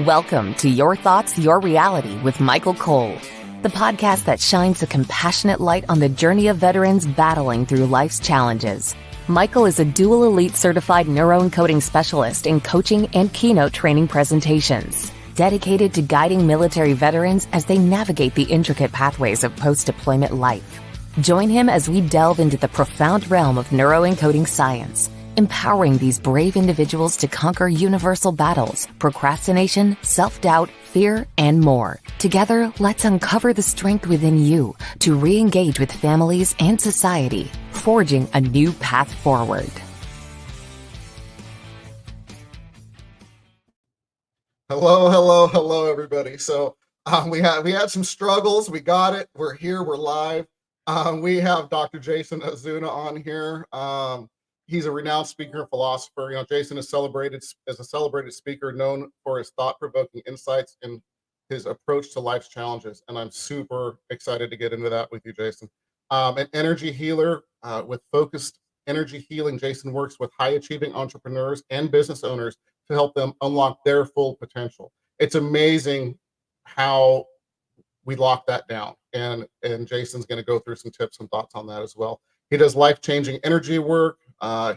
Welcome to Your Thoughts, Your Reality with Michael Cole, the podcast that shines a compassionate light on the journey of veterans battling through life's challenges. Michael is a dual elite certified neuroencoding specialist in coaching and keynote training presentations, dedicated to guiding military veterans as they navigate the intricate pathways of post-deployment life. Join him as we delve into the profound realm of neuroencoding science, empowering these brave individuals to conquer universal battles, procrastination, self-doubt, fear, and more. Together, let's uncover the strength within you to re-engage with families and society, forging a new path forward. Hello, everybody. So we had some struggles. We got it. We're here. We're live. We have Dr. Jason Ozuna on here. He's a renowned speaker and philosopher. You know, Jason is celebrated as a celebrated speaker, known for his thought-provoking insights and his approach to life's challenges. And I'm super excited to get into that with you, Jason. An energy healer with focused energy healing, Jason works with high-achieving entrepreneurs and business owners to help them unlock their full potential. It's amazing how we lock that down. And Jason's going to go through some tips and thoughts on that as well. He does life-changing energy work.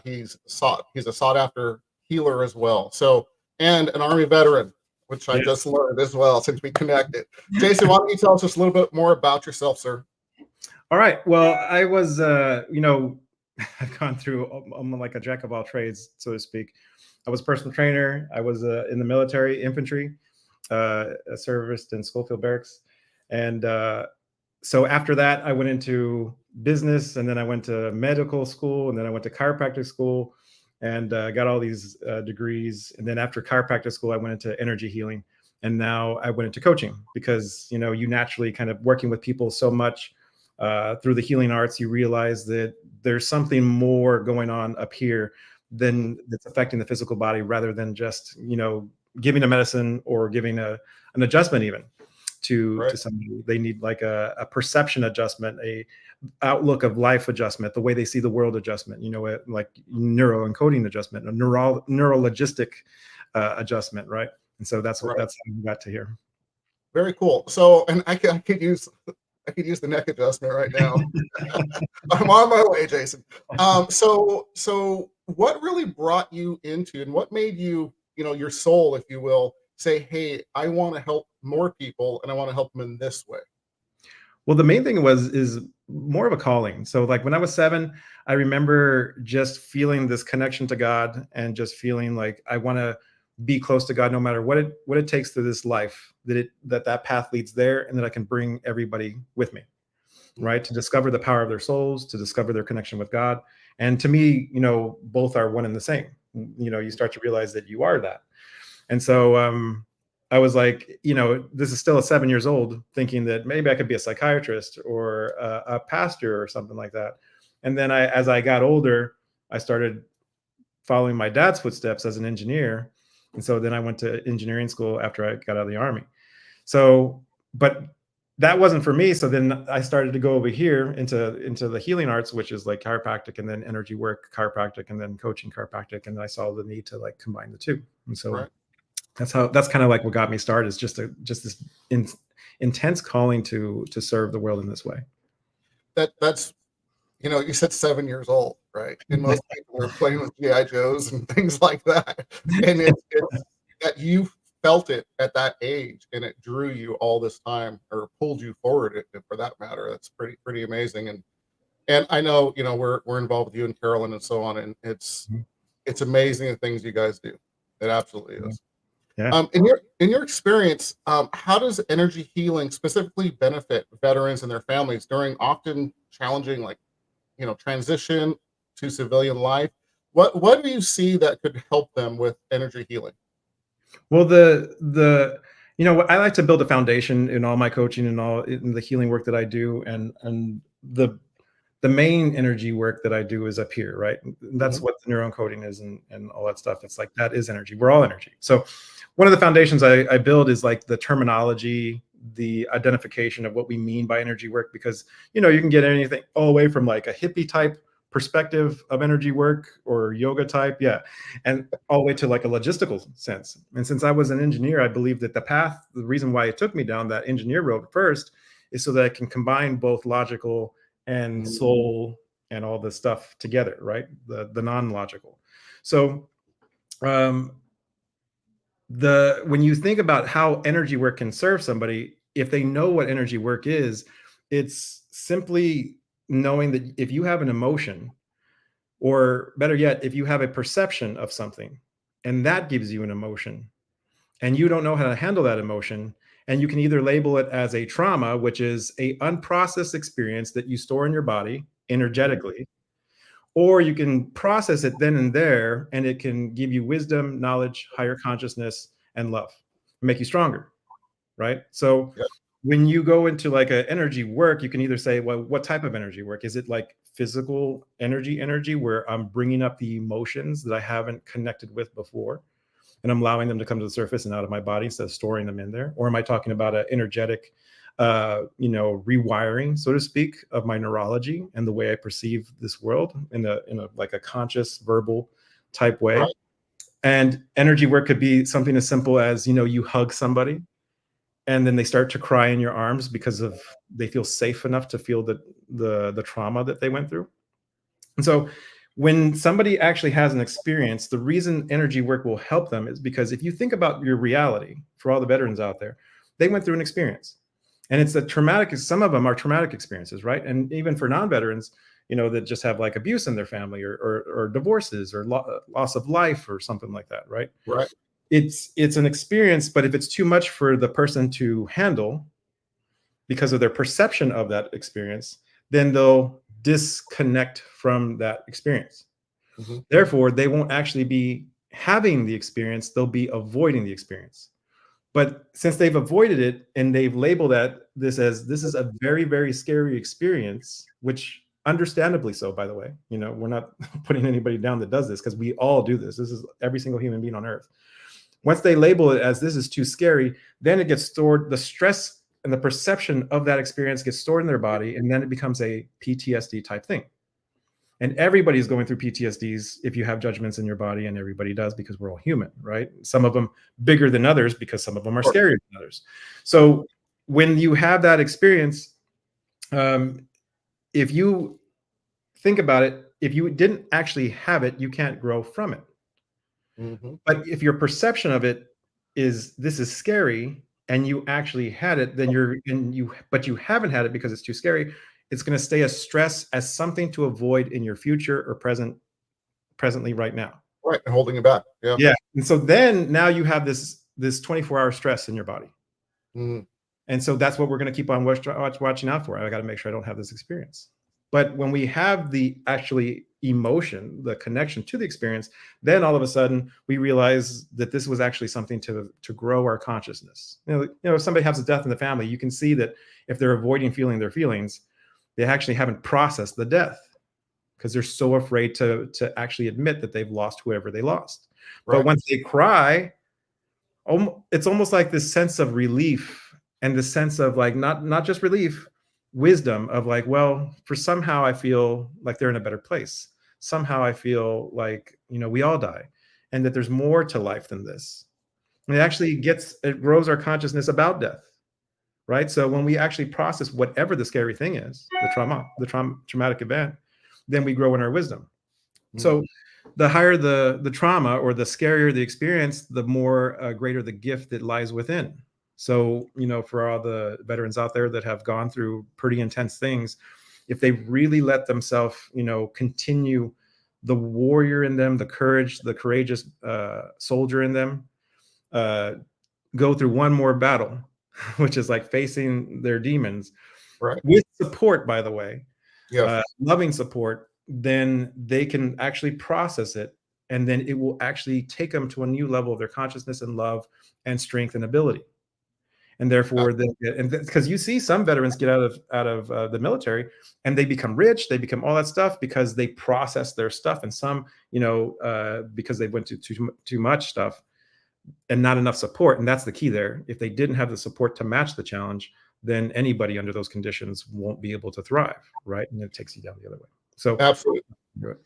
He's a sought-after healer as well. So, and an Army veteran, which I just learned as well since we connected. Jason, why don't you tell us just a little bit more about yourself, sir? All right. Well, I was, I've gone through, I'm like a jack of all trades, so to speak. I was a personal trainer. I was in the military infantry, serviced in Schofield Barracks. And so after that, I went into business, and then I went to medical school, and then I went to chiropractic school and got all these degrees. And then after chiropractic school, I went into energy healing. And now I went into coaching because, you know, you naturally kind of working with people so much through the healing arts, you realize that there's something more going on up here than that's affecting the physical body rather than just, you know, giving a medicine or giving an adjustment even to somebody. They need like a perception adjustment, a outlook of life adjustment, the way they see the world adjustment, you know, like neuroencoding adjustment, a neurologistic adjustment, right? And so that's how we got to here. Very cool. So, and I could use the neck adjustment right now. I'm on my way, Jason. So what really brought you into, and what made you, you know, your soul, if you will, say, hey, I want to help more people and I want to help them in this way? Well, the main thing is more of a calling. So like when I was 7, I remember just feeling this connection to God and just feeling like I want to be close to God no matter what it takes through this life, that path leads there, and that I can bring everybody with me, right? To discover the power of their souls, to discover their connection with God. And to me, you know, both are one and the same. You know, you start to realize that you are that. And so I was like, you know, this is still at 7 years old, thinking that maybe I could be a psychiatrist or a pastor or something like that. And then as I got older, I started following my dad's footsteps as an engineer. And so then I went to engineering school after I got out of the Army. So, but that wasn't for me. So then I started to go over here into the healing arts, which is like chiropractic and then energy work, chiropractic, and then coaching chiropractic. And then I saw the need to like combine the two. And so that's kind of like what got me started, is just this intense calling to serve the world in this way. That's, you know, you said 7 years old, right? And most people are playing with GI Joes and things like that. And it's that you felt it at that age, and it drew you all this time, or pulled you forward, for that matter. That's pretty amazing. And I know, you know, we're involved with you and Carolyn and so on, and it's amazing the things you guys do. It absolutely is. Yeah. In your experience, how does energy healing specifically benefit veterans and their families during often challenging, like, you know, transition to civilian life? What do you see that could help them with energy healing? Well, you know, I like to build a foundation in all my coaching and all in the healing work that I do, and the main energy work that I do is up here, right? That's what the neuroencoding is and all that stuff. It's like, that is energy. We're all energy. So one of the foundations I build is like the terminology, the identification of what we mean by energy work, because, you know, you can get anything all the way from like a hippie type perspective of energy work or yoga type, yeah, and all the way to like a logistical sense. And since I was an engineer, I believe that the reason why it took me down that engineer road first is so that I can combine both logical and soul and all this stuff together, right? The non-logical. So when you think about how energy work can serve somebody, if they know what energy work is, it's simply knowing that if you have an emotion, or better yet, if you have a perception of something and that gives you an emotion and you don't know how to handle that emotion, and you can either label it as a trauma, which is a unprocessed experience that you store in your body energetically, or you can process it then and there, and it can give you wisdom, knowledge, higher consciousness, and love, make you stronger, right? So Yep. when you go into like an energy work, you can either say, well, what type of energy work? Is it like physical energy where I'm bringing up the emotions that I haven't connected with before, and I'm allowing them to come to the surface and out of my body instead of storing them in there? Or am I talking about an energetic rewiring, so to speak, of my neurology and the way I perceive this world in a like a conscious verbal type way? Right. And energy work could be something as simple as, you hug somebody and then they start to cry in your arms because they feel safe enough to feel the trauma that they went through. And so when somebody actually has an experience, the reason energy work will help them is because if you think about your reality, for all the veterans out there, they went through an experience. And it's some of them are traumatic experiences, right? And even for non-veterans, that just have like abuse in their family or divorces or loss of life or something like that, right? Right. It's an experience, but if it's too much for the person to handle because of their perception of that experience, then they'll disconnect from that experience. Mm-hmm. Therefore, they won't actually be having the experience, they'll be avoiding the experience. But since they've avoided it and they've labeled this is a very, very scary experience, which understandably so, by the way, we're not putting anybody down that does this, because we all do this. This is every single human being on earth. Once they label it as this is too scary, then it gets stored, the stress and the perception of that experience gets stored in their body, and then it becomes a PTSD type thing. And everybody's going through PTSDs if you have judgments in your body, and everybody does, because we're all human, right? Some of them bigger than others because some of them are scarier than others. So when you have that experience, if you think about it, if you didn't actually have it, you can't grow from it. Mm-hmm. But if your perception of it is this is scary, and you actually had it, then but you haven't had it because it's too scary, it's going to stay as stress, as something to avoid in your future or presently right now. Right. And holding it back. Yeah. Yeah. And so then now you have this 24-hour stress in your body. Mm-hmm. And so that's what we're going to keep on watching out for. I got to make sure I don't have this experience. But when we have the actually emotion, the connection to the experience, then all of a sudden we realize that this was actually something to grow our consciousness. If somebody has a death in the family, you can see that if they're avoiding feeling their feelings, they actually haven't processed the death because they're so afraid to actually admit that they've lost whoever they lost. Right. But once they cry, it's almost like this sense of relief, and the sense of like not just relief, wisdom of like, well, for somehow I feel like they're in a better place. Somehow I feel like, we all die, and that there's more to life than this. And it grows our consciousness about death, right? So when we actually process whatever the scary thing is, the traumatic event, then we grow in our wisdom. Mm-hmm. So the higher the trauma, or the scarier the experience, the more greater the gift that lies within. So, for all the veterans out there that have gone through pretty intense things, if they really let themselves, continue the warrior in them, the courageous soldier in them, go through one more battle, which is like facing their demons, right, with support, by the way, yes, loving support, then they can actually process it. And then it will actually take them to a new level of their consciousness and love and strength and ability. And therefore, because you see some veterans get out of the military and they become rich, they become all that stuff because they process their stuff. And some, because they went to too much stuff and not enough support. And that's the key there. If they didn't have the support to match the challenge, then anybody under those conditions won't be able to thrive, right? And it takes you down the other way. So Absolutely. do it.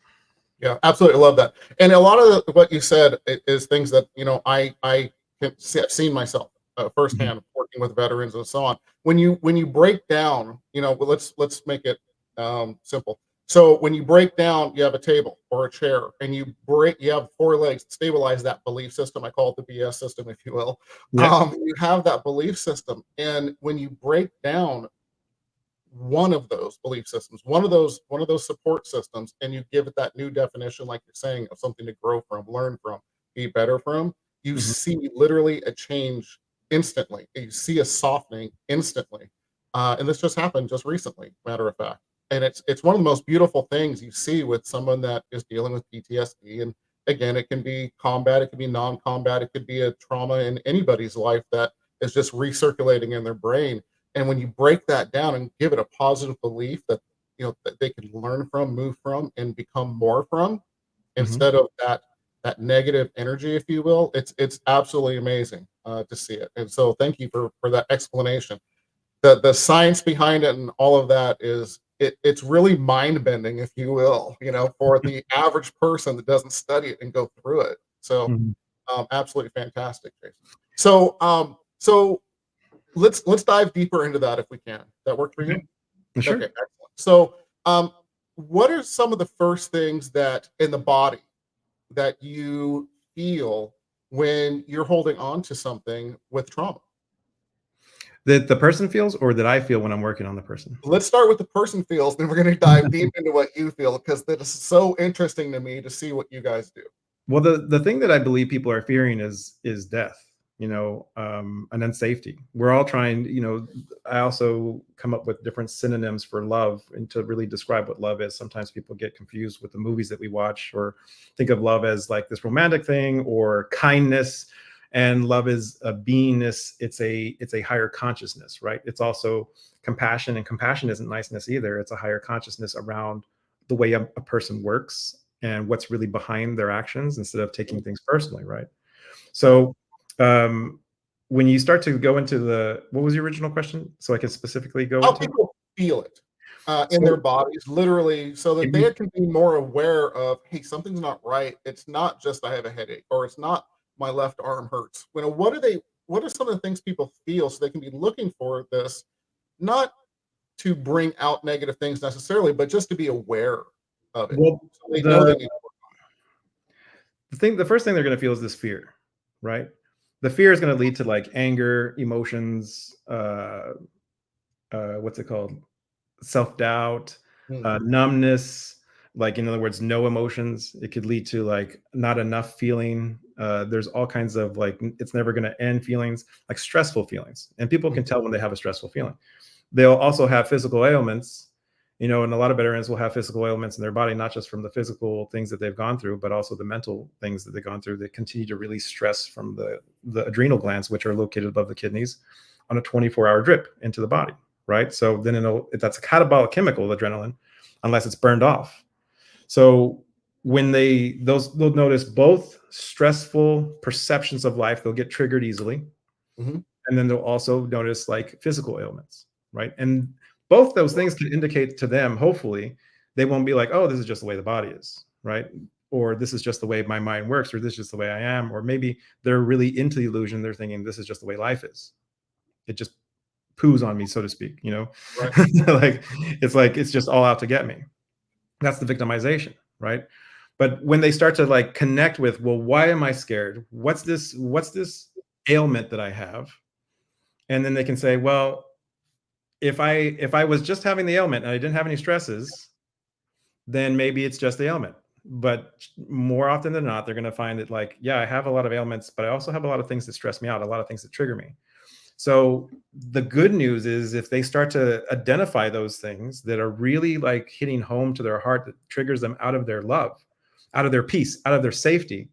Yeah, absolutely. I love that. And a lot of what you said is things that, I have seen myself Mhm. firsthand working with veterans and so on. When you break down, well, let's make it simple. So when you break down, you have a table or a chair, and you have four legs, stabilize that belief system. I call it the BS system, if you will. Yeah. You have that belief system, and when you break down one of those belief systems, one of those support systems, and you give it that new definition, like you're saying, of something to grow from, learn from, be better from, you Mhm. see literally a change instantly. You see a softening instantly. And this just happened just recently, matter of fact. And it's one of the most beautiful things you see with someone that is dealing with PTSD. And again, it can be combat, it can be non-combat, it could be a trauma in anybody's life that is just recirculating in their brain. And when you break that down and give it a positive belief that that they can learn from, move from, and become more from, Mhm. instead of that negative energy, if you will, it's absolutely amazing to see it. And so, thank you for that explanation. The science behind it and all of that it's really mind bending, if you will, for the average person that doesn't study it and go through it. So, Mhm. absolutely fantastic, Jason. So let's dive deeper into that if we can. That work for you? Okay. Okay, Sure. excellent. So, what are some of the first things that in the body that you feel when you're holding on to something with trauma? That the person feels, or that I feel when I'm working on the person? Let's start with the person feels, then we're going to dive deep into what you feel because that is so interesting to me to see what you guys do. Well, the thing that I believe people are fearing is death, and then safety. We're all trying, I also come up with different synonyms for love and to really describe what love is. Sometimes people get confused with the movies that we watch or think of love as like this romantic thing or kindness. And love is a beingness. It's a higher consciousness, right? It's also compassion, and compassion isn't niceness either. It's a higher consciousness around the way a person works and what's really behind their actions instead of taking things personally, right? Right. So, um, when you start to go into what was the original question? So I can specifically go How into it. people feel it in their So, bodies, literally, so that they maybe- can be more aware of, hey, something's not right. It's not just I have a headache, or it's not my left arm hurts. What are some of the things people feel so they can be looking for this, not to bring out negative things necessarily, but just to be aware of it. well, So they know they the need to the first thing they're going to feel is this fear, right? The fear is going to lead to like anger, emotions, what's it called? Self-doubt, work. numbness, like in other words, no emotions. It could lead to like not enough feeling. There's all kinds of like it's never going to end feelings, like stressful feelings. And people Mhm. can tell when they have a stressful feeling. They'll also have physical ailments, and a lot of veterans will have physical ailments in their body, not just from the physical things that they've gone through, but also the mental things that they've gone through that continue to release stress from the adrenal glands, which are located above the kidneys, on a 24-hour drip into the body, right? So then that's a catabolic chemical, adrenaline, unless it's burned off. So when they'll notice both stressful perceptions of life, they'll get triggered easily, Mhm. and then they'll also notice like physical ailments, right? And both those things can indicate to them, hopefully, they won't be like, oh, this is just the way the body is, right? Or this is just the way my mind works, or this is just the way I am. Or maybe they're really into the illusion. They're thinking this is just the way life is. It just poos on me, so to speak, Right. like it's just all out to get me. That's the victimization, right? But when they start to like connect with, well, why am I scared? What's this ailment that I have? And then they can say, well, if I was just having the ailment and I didn't have any stresses, then maybe it's just the ailment. But more often than not, they're going to find that like, yeah, I have a lot of ailments, but I also have a lot of things that stress me out, a lot of things that trigger me. So the good news is if they start to identify those things that are really like hitting home to their heart, that triggers them out of their love, out of their peace, out of their safety,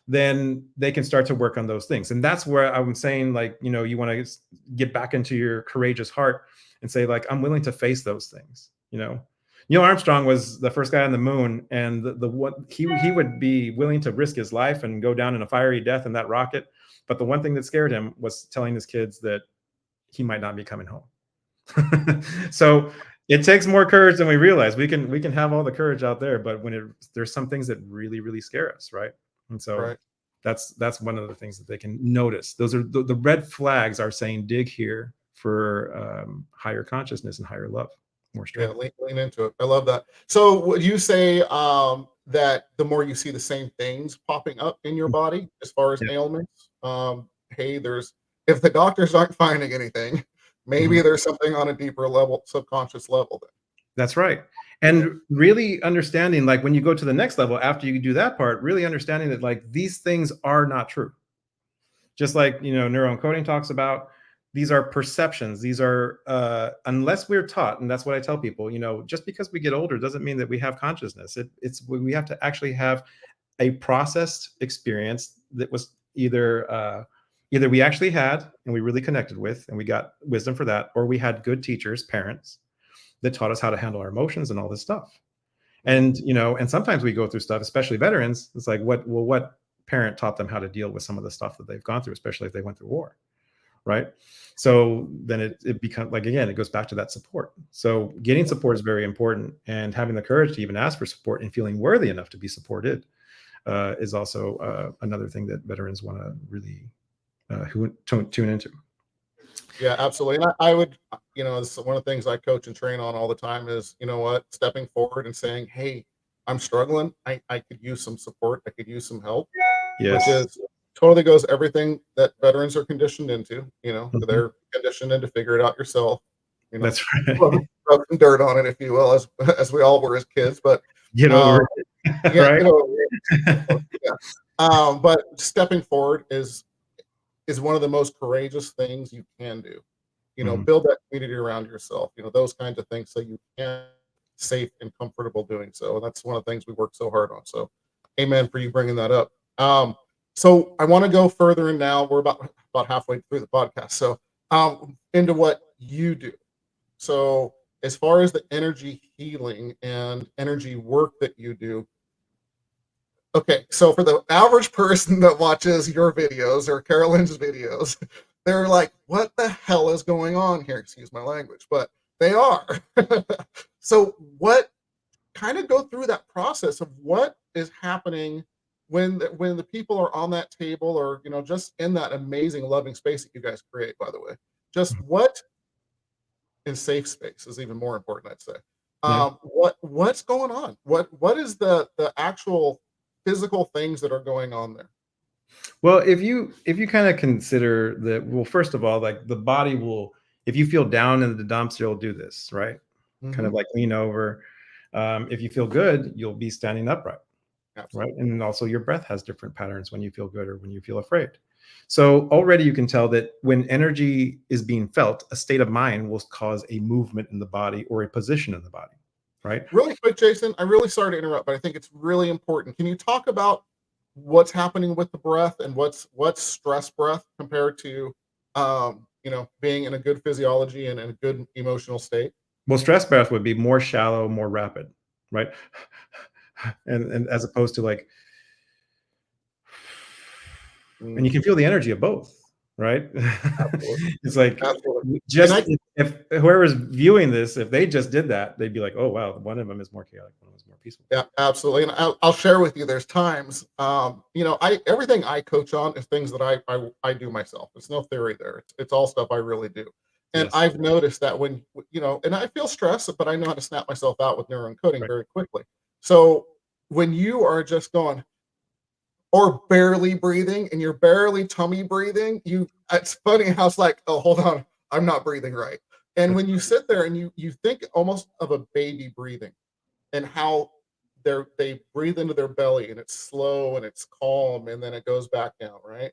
then they can start to work on those things. And that's where I'm saying, like, you want to get back into your courageous heart and say, like, I'm willing to face those things. Neil Armstrong was the first guy on the moon, and the what he would be willing to risk his life and go down in a fiery death in that rocket. But the one thing that scared him was telling his kids that he might not be coming home. So, It takes more courage than we realize. We can have all the courage out there, but there's some things that really, really scare us, right? And so Right. that's one of the things that they can notice. Those are the red flags are saying dig here for higher consciousness and higher love, more Yeah, strength. lean into it. I love that. So would you say that the more you see the same things popping up in your body as far as Yeah. ailments, hey, there's if the doctors aren't finding anything, maybe Mhm. there's something on a deeper level, subconscious level That's right. then. And really understanding, like when you go to the next level after you do that part, really understanding that like these things are not true. Just like neuroencoding talks about, these are perceptions. These are unless we're taught, and that's what I tell people. Just because we get older doesn't mean that we have consciousness. It's we have to actually have a processed experience that was either we actually had and we really connected with and we got wisdom for that, or we had good teachers, parents that taught us how to handle our emotions and all this stuff. Mhm. And sometimes we go through stuff, especially veterans. It's like, what parent taught them how to deal with some of the stuff that they've gone through, especially if they went through war, right? So then it becomes like, again, it goes back to that support. So getting support is very important, and having the courage to even ask for support and feeling worthy enough to be supported is also another thing that veterans want to really tune into. Yeah, absolutely. And I would, it's one of the things I coach and train on all the time is, stepping forward and saying, hey, I'm struggling. I could use some support. I could use some help, which Yes. is totally goes everything that veterans are conditioned into. Mhm. They're conditioned into figure it out yourself. You know, That's rub right. rub some dirt on it, if you will, as we all were as kids. But Get um, over it. yeah, Right. yeah. But stepping forward is one of the most courageous things you can do. Mhm. Build that community around yourself. Those kinds of things, so you can safe and comfortable doing so. And that's one of the things we work so hard on. So, amen for you bringing that up. So I want to go further, and now we're about halfway through the podcast. So, into what you do. So, as far as the energy healing and energy work that you do, okay, so for the average person that watches your videos or Carolyn's videos, they're like, "What the hell is going on here?" Excuse my language, but they are. So, what kind of go through that process of what is happening when the people are on that table, or just in that amazing loving space that you guys create, by the way. Just what in safe space is even more important, I'd say. Yeah. What's going on? What is the actual physical things that are going on there? Well, if you kind of consider that, well, first of all, like the body will, if you feel down in the dumps, you'll do this, right? Kind Hmm. of like lean over. If you feel good, you'll be standing upright, right? Absolutely. And also your breath has different patterns when you feel good or when you feel afraid. So already you can tell that when energy is being felt, a state of mind will cause a movement in the body or a position in the body, right? Really quick, Jason, I'm really sorry to interrupt, but I think it's really important. Can you talk about what's happening with the breath, and what's stress breath compared to being in a good physiology and in a good emotional state? Well, stress breath would be more shallow, more rapid, right? And as opposed to like, and you Mm, can feel the energy of both, right? absolutely. It's like, Absolutely. And just if whoever's viewing this, if they just did that, they'd be like, oh wow, one of them is more chaotic, one of them is more peaceful. yeah, absolutely. And I'll share with you, there's times, I everything I coach on is things that I do myself. It's no theory there. It's all stuff I really do. And Yes. I've noticed that when, and I feel stressed, but I know how to snap myself out with neuroencoding Right. very quickly. So when you are just going or barely breathing and you're barely tummy breathing, it's funny how it's like, oh, hold on, I'm not breathing right. And That's when you sit there and you think almost of a baby breathing, and how they breathe into their belly, and it's slow and it's calm, and then it goes back down, right?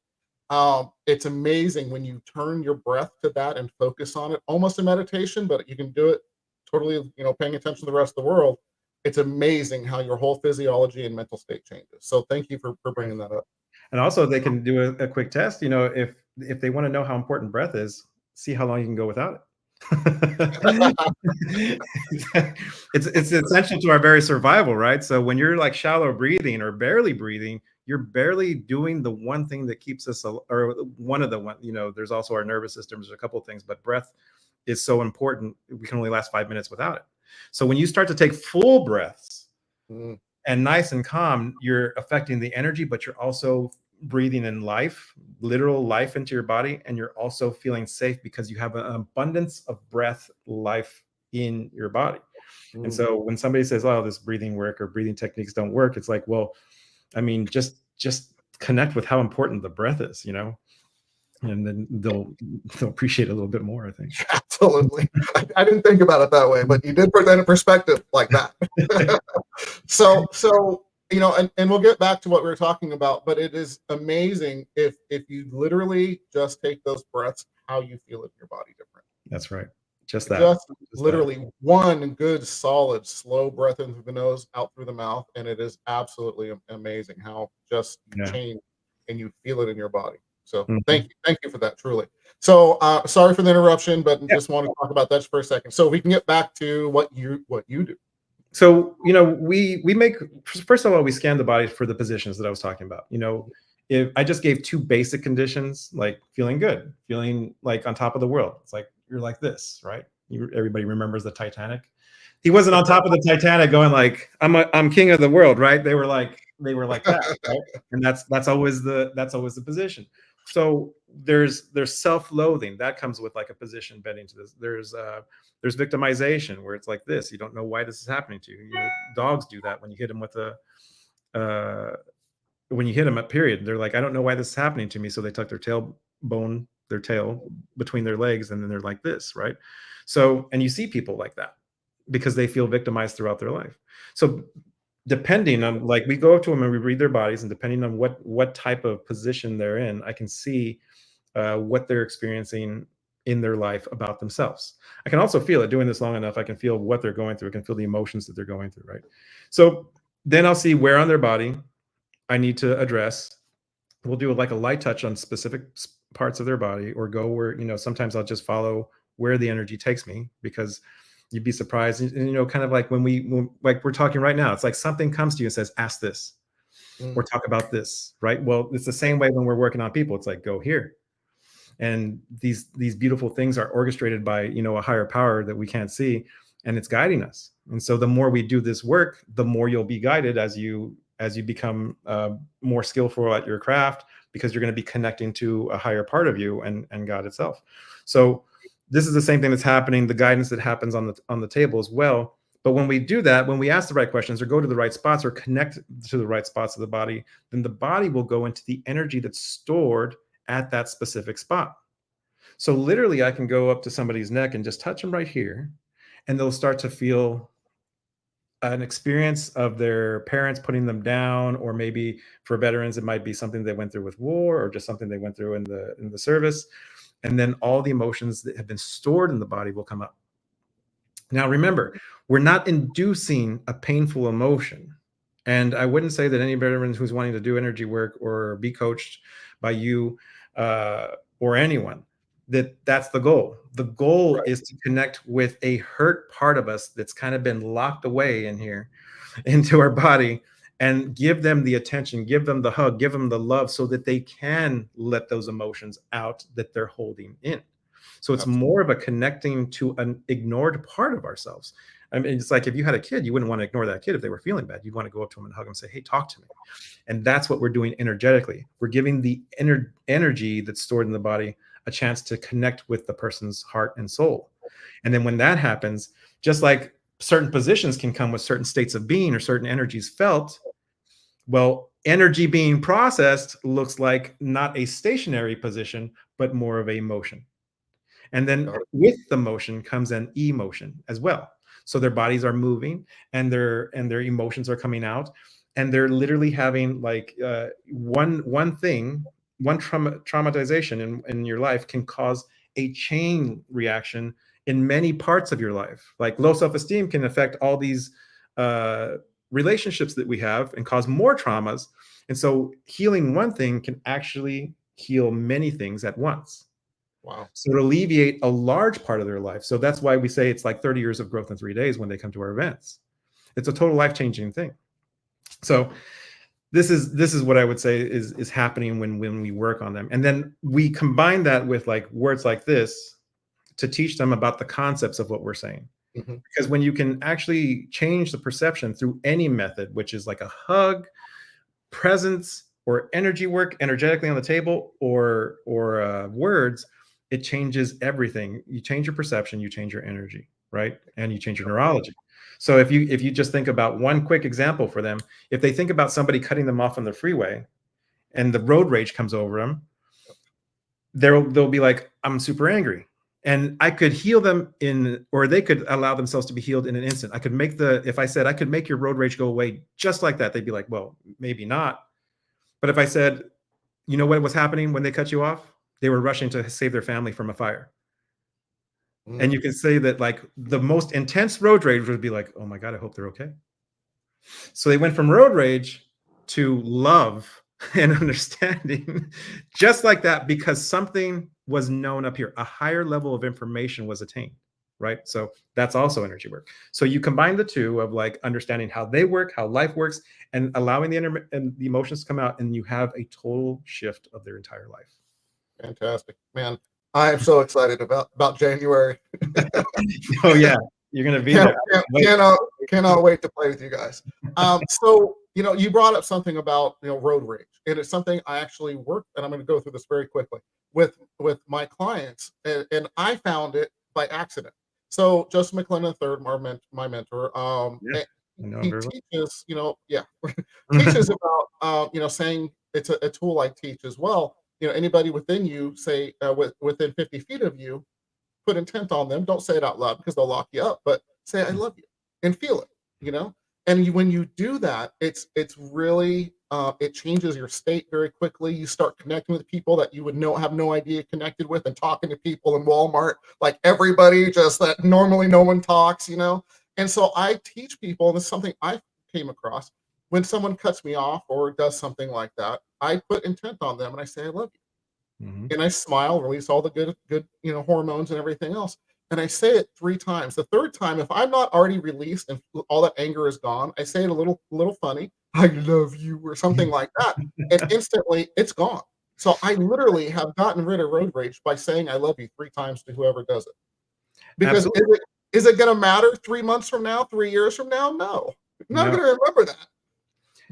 It's amazing when you turn your breath to that and focus on it, almost a meditation, but you can do it totally, paying attention to the rest of the world. It's amazing how your whole physiology and mental state changes. So thank you for right. bringing that up. And also they can do a quick test, if they want to know how important breath is, see how long you can go without it. It's essential to our very survival, right? So when you're like shallow breathing or barely breathing, you're barely doing the one thing that keeps us or one of the one, there's also our nervous system, there's a couple of things, but breath is so important. We can only last 5 minutes without it. So when you start to take full breaths and nice and calm, you're affecting the energy, but you're also breathing in life, literal life into your body. And you're also feeling safe because you have an abundance of breath, life in your body. And so when somebody says, oh, this breathing work or breathing techniques don't work, it's like, well, I mean, just connect with how important the breath is, you know, and then they'll appreciate it a little bit more, I think. Absolutely. I didn't think about it that way, but you did put that in perspective like that. So, you know, and we'll get back to what we were talking about, but it is amazing if you literally just take those breaths, how you feel in your body different. That's right. Just that. Just literally one good, solid, slow breath in through the nose, out through the mouth. And it is absolutely amazing how just you change and you feel it in your body. So thank you for that, truly. So sorry for the interruption, but just want to talk about that for a second. So we can get back to what you do. So, you know, we make, first of all, we scan the body for the positions that I was talking about. You know, if I just gave 2 basic conditions, like feeling good, feeling like on top of the world. It's like, you're like this, right? Everybody remembers the Titanic. He wasn't on top of the Titanic going like, I'm king of the world, right? They were like that, right? And that's always the position. So there's self-loathing that comes with like a position bending to this. There's victimization where it's like this. You don't know why this is happening to you. You know, dogs do that when you hit them with when you hit them at period. They're like, I don't know why this is happening to me. So they tuck their tail between their legs, and then they're like this, right? So, and you see people like that because they feel victimized throughout their life. So depending on, like, we go up to them and we read their bodies, and depending on what type of position they're in, I can see what they're experiencing in their life about themselves. I can also feel it. Doing this long enough, I can feel what they're going through. I can feel the emotions that they're going through, right? So then I'll see where on their body I need to address. We'll do like a light touch on specific parts of their body, or go where, you know, sometimes I'll just follow where the energy takes me, because you'd be surprised. And you know, kind of like when like we're talking right now, it's like something comes to you and says, ask this or talk about this, right? Well, it's the same way when we're working on people. It's like, go here. And these beautiful things are orchestrated by, you know, a higher power that we can't see, and it's guiding us. And so the more we do this work, the more you'll be guided as you become more skillful at your craft, because you're going to be connecting to a higher part of you and God itself. So this is the same thing that's happening, the guidance that happens on the table as well. But when we do that, when we ask the right questions or go to the right spots or connect to the right spots of the body, then the body will go into the energy that's stored at that specific spot. So literally I can go up to somebody's neck and just touch them right here, and they'll start to feel an experience of their parents putting them down, or maybe for veterans, it might be something they went through with war, or just something they went through in the service. And then all the emotions that have been stored in the body will come up. Now, remember, we're not inducing a painful emotion. And I wouldn't say that any veteran who's wanting to do energy work or be coached by you or anyone, that's the goal. The goal is to connect with a hurt part of us that's kind of been locked away in here into our body, and give them the attention, give them the hug, give them the love, so that they can let those emotions out that they're holding in. So it's more of a connecting to an ignored part of ourselves. I mean, it's like if you had a kid, you wouldn't want to ignore that kid if they were feeling bad. You'd want to go up to them and hug them and say, hey, talk to me. And that's what we're doing energetically. We're giving the energy that's stored in the body a chance to connect with the person's heart and soul. And then when that happens, just like certain positions can come with certain states of being or certain energies felt, well, energy being processed looks like not a stationary position, but more of a motion. And then with the motion comes an emotion as well. So their bodies are moving, and their emotions are coming out, and they're literally having like one traumatization in your life can cause a chain reaction in many parts of your life. Like low self-esteem can affect all these relationships that we have and cause more traumas. And so healing one thing can actually heal many things at once. Wow. So to alleviate a large part of their life. So that's why we say it's like 30 years of growth in 3 days when they come to our events. It's a total life-changing thing. So this is what I would say is happening when we work on them. And then we combine that with like words like this to teach them about the concepts of what we're saying. Mhm. Because when you can actually change the perception through any method, which is like a hug, presence, or energy work energetically on the table, or words, it changes everything. You change your perception, you change your energy, right? And you change your neurology. So if you just think about one quick example for them, if they think about somebody cutting them off on the freeway and the road rage comes over them, they'll be like, I'm super angry. And I could heal them or they could allow themselves to be healed in an instant. I could if I said I could make your road rage go away just like that, they'd be like, well, maybe not. But if I said, you know what was happening when they cut you off? They were rushing to save their family from a fire. And you can say that like the most intense road rage would be like, oh my God, I hope they're okay. So they went from road rage to love and understanding just like that, because something was known up here. A higher level of information was attained, right? So that's also energy work. So you combine the two of like understanding how they work, how life works, and allowing the emotions to come out, and you have a total shift of their entire life. Fantastic, man. I am so excited about January. Oh yeah, you're gonna be there. Cannot wait to play with you guys. So you brought up something about road rage, and it's something I actually work, and I'm going to go through this very quickly with my clients, and I found it by accident. So Joseph McClellan III, my mentor, Yeah, he teaches, teaches about saying it's a tool I teach as well. Anybody within you, say within 50 feet of you, put intent on them. Don't say it out loud because they'll lock you up, but say I love you and feel it. And when you do that, it's really it changes your state very quickly. You start connecting with people that you would have no idea connected with, and talking to people in Walmart, like everybody just that normally no one talks. And so I teach people, and this is something I came across, when someone cuts me off or does something like that, I put intent on them and I say I love you. Mm-hmm. And I smile, release all the good hormones and everything else. And I say it 3 times. The third time, if I'm not already released and all that anger is gone, I say it a little funny, I love you, or something like that. And instantly it's gone. So I literally have gotten rid of road rage by saying I love you 3 times to whoever does it. Because is it going to matter 3 months from now, 3 years from now? No. I'm not going to remember that.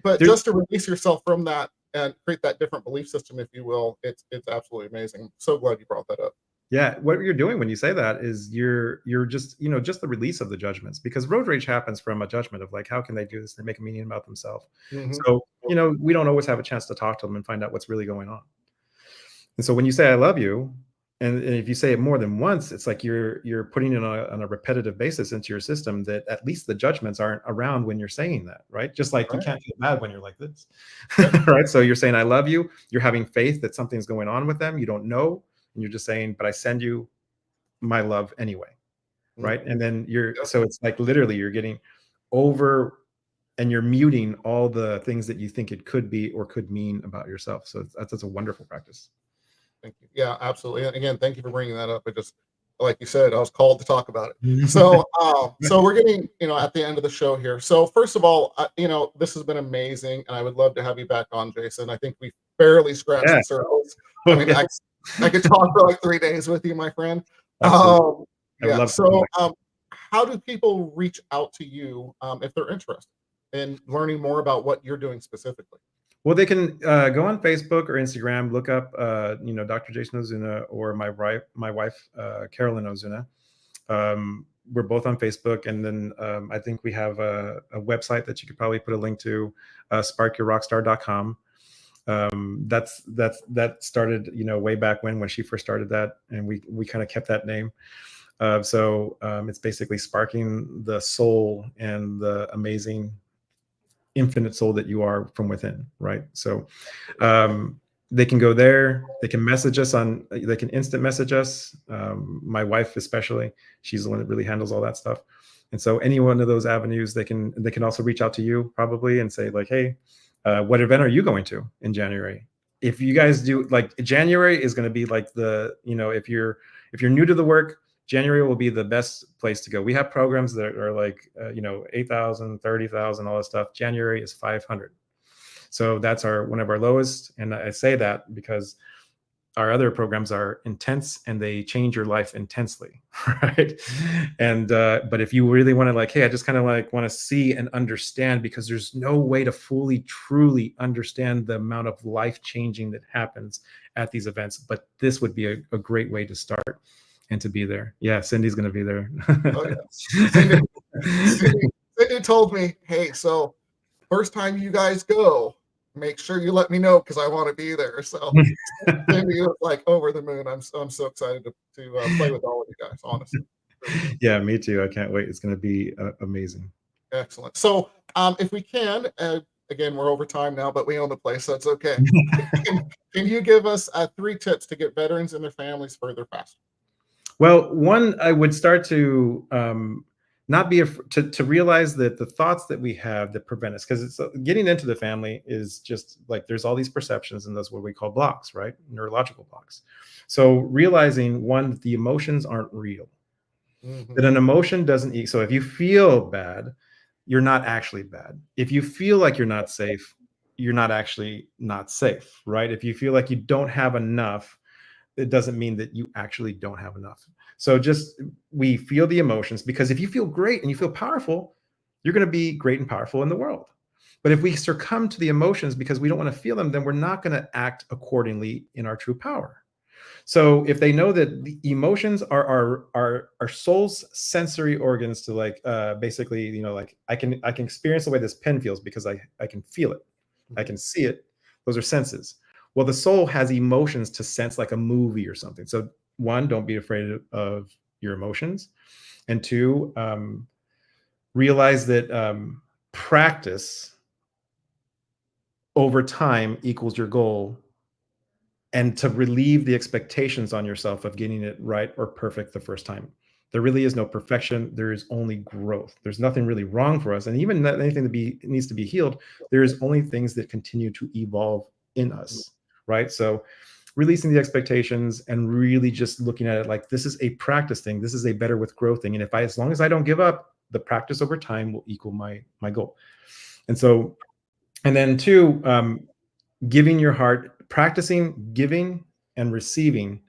But just to release yourself from that and create that different belief system, if you will, it's absolutely amazing. I'm so glad you brought that up. Yeah, what you're doing when you say that is you're just just the release of the judgments, because road rage happens from a judgment of like, how can they do this? They make a meaning about themselves. Mm-hmm. So we don't always have a chance to talk to them and find out what's really going on. And so when you say I love you, and if you say it more than once, it's like you're putting it on a repetitive basis into your system, that at least the judgments aren't around when you're saying that, right? Just like you can't feel mad when you're like this, right? So you're saying I love you. You're having faith that something's going on with them. You don't know. And you're just saying, but I send you my love anyway, right? Mm-hmm. And then so it's like literally you're getting over, and you're muting all the things that you think it could be or could mean about yourself. So that's a wonderful practice. Thank you. Yeah, absolutely. And again, thank you for bringing that up. It just, like you said, I was called to talk about it. So, so we're getting, at the end of the show here. So first of all, this has been amazing, and I would love to have you back on, Jason. I think we barely scratched the surface. I mean, I could talk for like 3 days with you, my friend. Yeah. So, how do people reach out to you if they're interested in learning more about what you're doing specifically? Well, they can go on Facebook or Instagram, look up, Dr. Jason Ozuna, or my wife, Carolyn Ozuna. We're both on Facebook, and then I think we have a website that you could probably put a link to, sparkyourrockstar.com. That started, way back when she first started that, and we kind of kept that name. So it's basically sparking the soul and the amazing infinite soul that you are from within, right? So they can go there, they can message us they can instant message us. My wife especially, she's the one that really handles all that stuff. And so any one of those avenues, they can also reach out to you probably and say like, hey, what event are you going to in January? If you guys do, like, January is going to be like if you're new to the work, January will be the best place to go. We have programs that are like, 8,000, 30,000, all that stuff. January is 500. So that's one of our lowest. And I say that because our other programs are intense and they change your life intensely, right? And but if you really want to like, hey, I just kind of like want to see and understand, because there's no way to fully, truly understand the amount of life changing that happens at these events. But this would be a great way to start and to be there. Yeah, Cindy's going to be there. Oh, yeah. Cindy told me, hey, so first time you guys go, make sure you let me know because I want to be there. So Cindy was like over the moon. I'm so excited to play with all of you guys, honestly. Yeah, me too. I can't wait. It's going to be amazing. Excellent. So if we can, again, we're over time now, but we own the place, so it's okay. Can you give us 3 tips to get veterans and their families further faster? Well, one, I would start to not be to realize that the thoughts that we have that prevent us, because it's getting into the family is just like there's all these perceptions, and those what we call blocks, right? Neurological blocks. So realizing, one, that the emotions aren't real, that an emotion doesn't. So if you feel bad, you're not actually bad. If you feel like you're not safe, you're not actually not safe, right? If you feel like you don't have enough, it doesn't mean that you actually don't have enough. So just, we feel the emotions, because if you feel great and you feel powerful, you're going to be great and powerful in the world. But if we succumb to the emotions because we don't want to feel them, then we're not going to act accordingly in our true power. So if they know that the emotions are our soul's sensory organs to like, basically, you know, like I can experience the way this pen feels because I can feel it. I can see it. Those are senses. Well, the soul has emotions to sense, like a movie or something. So one, don't be afraid of your emotions. And two, realize that practice over time equals your goal, and to relieve the expectations on yourself of getting it right or perfect the first time. There really is no perfection. There is only growth. There's nothing really wrong for us. And even not anything that needs to be healed, there is only things that continue to evolve in us, right? So releasing the expectations and really just looking at it like this is a practice thing. This is a better with growth thing. And as long as I don't give up, the practice over time will equal my goal. And so, and then two, giving your heart, practicing giving and receiving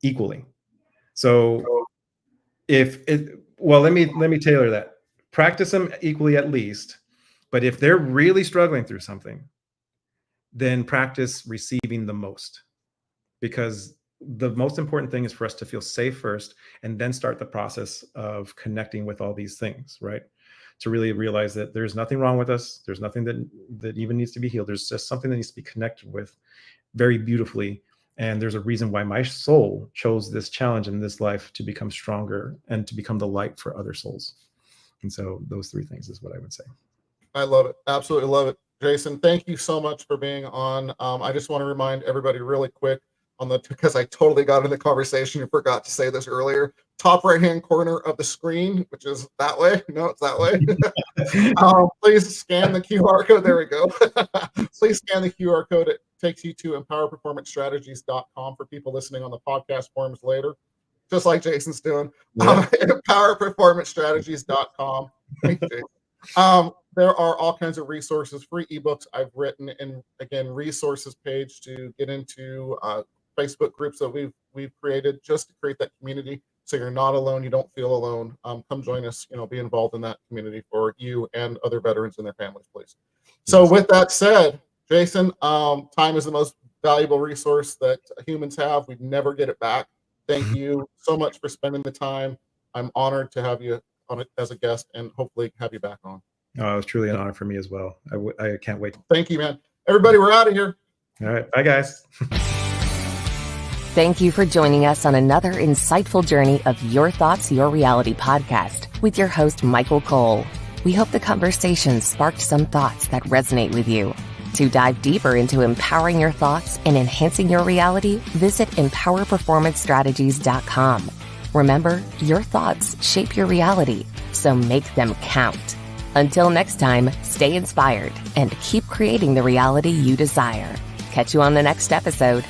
equally. So let me tailor that. Practice them equally at least, but if they're really struggling through something, then practice receiving the most, because the most important thing is for us to feel safe first, and then start the process of connecting with all these things, right? To really realize that there's nothing wrong with us. There's nothing that even needs to be healed. There's just something that needs to be connected with very beautifully. And there's a reason why my soul chose this challenge in this life, to become stronger and to become the light for other souls. And so those 3 things is what I would say. I love it. Absolutely love it. Jason, thank you so much for being on. I just want to remind everybody really quick because I totally got in the conversation and forgot to say this earlier, top right-hand corner of the screen, which is that way. No, it's that way. Please scan the QR code. There we go. Please scan the QR code. It takes you to empowerperformancestrategies.com for people listening on the podcast forums later, just like Jason's doing. Yeah. Empowerperformancestrategies.com. Thank you, Jason. There are all kinds of resources, free ebooks I've written, and again, resources page to get into Facebook groups that we've created just to create that community. So you're not alone. You don't feel alone. Come join us, be involved in that community for you and other veterans and their families, please. So with that said, Jason, time is the most valuable resource that humans have. We never get it back. Thank you so much for spending the time. I'm honored to have you on it as a guest and hopefully have you back on. Oh, it was truly an honor for me as well. I can't wait. Thank you, man. Everybody, we're out of here. All right. Bye, guys. Thank you for joining us on another insightful journey of Your Thoughts, Your Reality podcast with your host, Michael Cole. We hope the conversation sparked some thoughts that resonate with you. To dive deeper into empowering your thoughts and enhancing your reality, visit empowerperformancestrategies.com. Remember, your thoughts shape your reality, so make them count. Until next time, stay inspired and keep creating the reality you desire. Catch you on the next episode.